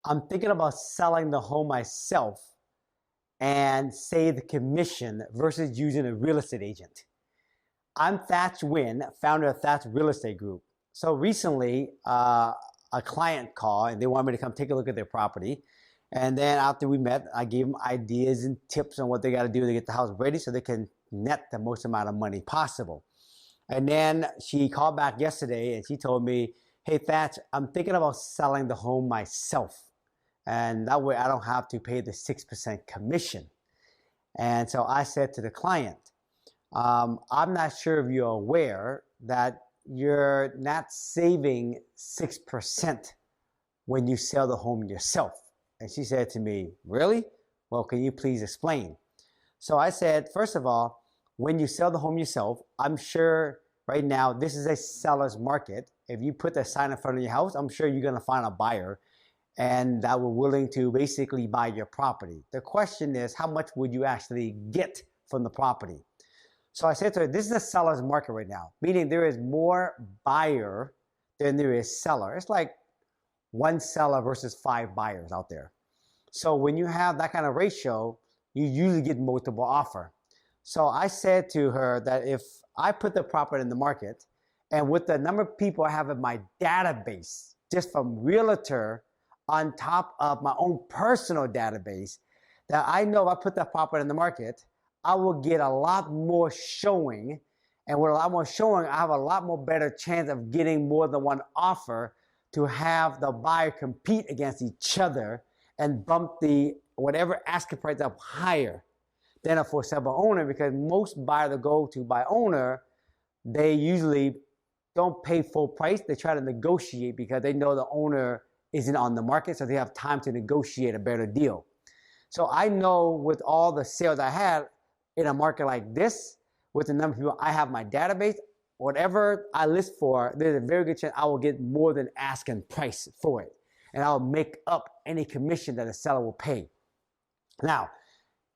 I'm thinking about selling the home myself and save the commission versus using a real estate agent. I'm Thach Nguyen, founder of Thach Real Estate Group. So recently, a client called and they wanted me to come take a look at their property. And then after we met, I gave them ideas and tips on what they got to do to get the house ready so they can net the most amount of money possible. And then she called back yesterday and she told me, hey, Thach, I'm thinking about selling the home myself. And that way I don't have to pay the 6% commission. And so I said to the client, I'm not sure if you're aware that you're not saving 6% when you sell the home yourself. And she said to me, really? Well, can you please explain? So I said, first of all, when you sell the home yourself, I'm sure right now this is a seller's market. If you put the sign in front of your house, I'm sure you're going to find a buyer and that we're willing to basically buy your property. The question is, how much would you actually get from the property? So I said to her, this is a seller's market right now, meaning there is more buyer than there is seller. It's like one seller versus 5 buyers out there. So when you have that kind of ratio, you usually get multiple offer. So I said to her that if I put the property in the market and with the number of people I have in my database, just from realtor on top of my own personal database, that I know if I put that property in the market, I will get a lot more showing. And with a lot more showing, I have a lot more better chance of getting more than one offer to have the buyer compete against each other and bump the whatever asking price up higher than a for sale by owner, because most buyers that go to by owner, they usually don't pay full price. They try to negotiate because they know the owner isn't on the market, so they have time to negotiate a better deal. So I know with all the sales I had in a market like this, with the number of people I have in my database, whatever I list for, there's a very good chance I will get more than asking price for it. And I'll make up any commission that a seller will pay. Now,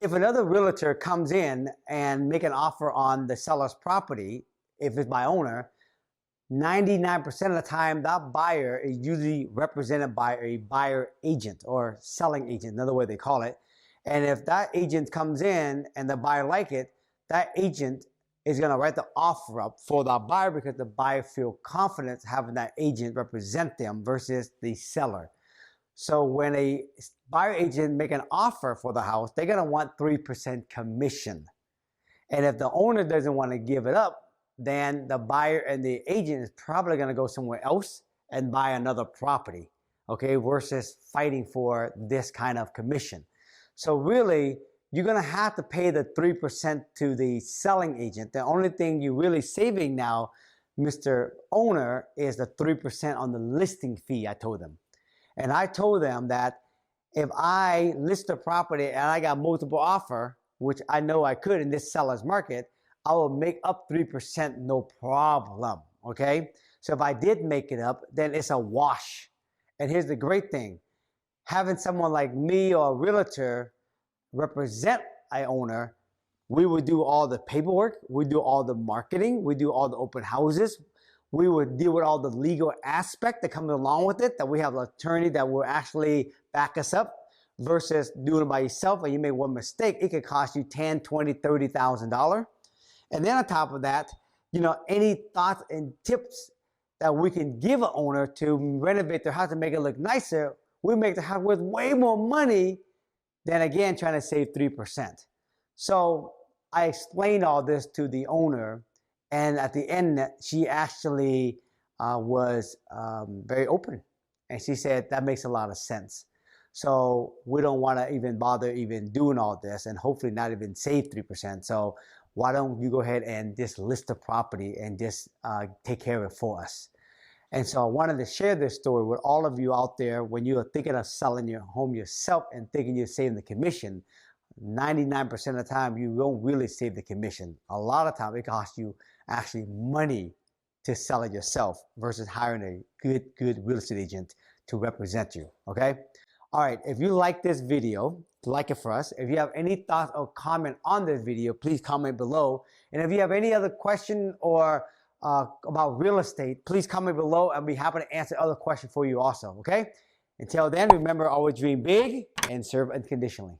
if another realtor comes in and make an offer on the seller's property, if it's by owner, 99% of the time that buyer is usually represented by a buyer agent or selling agent, another way they call it. And if that agent comes in and the buyer like it, that agent is going to write the offer up for the buyer because the buyer feel confident having that agent represent them versus the seller. So when a buyer agent make an offer for the house, they're going to want 3% commission. And if the owner doesn't want to give it up, then the buyer and the agent is probably going to go somewhere else and buy another property, okay, versus fighting for this kind of commission. So really, you're going to have to pay the 3% to the selling agent. The only thing you're really saving now, Mr. Owner, is the 3% on the listing fee, I told them. And I told them that if I list a property and I got multiple offer, which I know I could in this seller's market, I will make up 3% no problem, okay? So if I did make it up, then it's a wash. And here's the great thing. Having someone like me or a realtor represent an owner, we would do all the paperwork, we do all the marketing, we do all the open houses, we would deal with all the legal aspect that comes along with it, that we have an attorney that will actually back us up, versus doing it by yourself and you make one mistake, it could cost you $10,000, $20,000, $30,000. And then on top of that, you know, any thoughts and tips that we can give an owner to renovate their house and make it look nicer, we make the house worth way more money than, again, trying to save 3%. So I explained all this to the owner, and at the end, she actually was very open. And she said, that makes a lot of sense. So we don't want to even bother even doing all this and hopefully not even save 3%. So why don't you go ahead and just list the property and just take care of it for us? And so I wanted to share this story with all of you out there when you are thinking of selling your home yourself and thinking you're saving the commission. 99% of the time, you won't really save the commission. A lot of time, it costs you actually money to sell it yourself versus hiring a good real estate agent to represent you, okay? All right, if you like this video, like it for us. If you have any thoughts or comment on this video, please comment below. And if you have any other question or about real estate, please comment below. I'll be happy to answer other questions for you also, okay? Until then, remember, always dream big and serve unconditionally.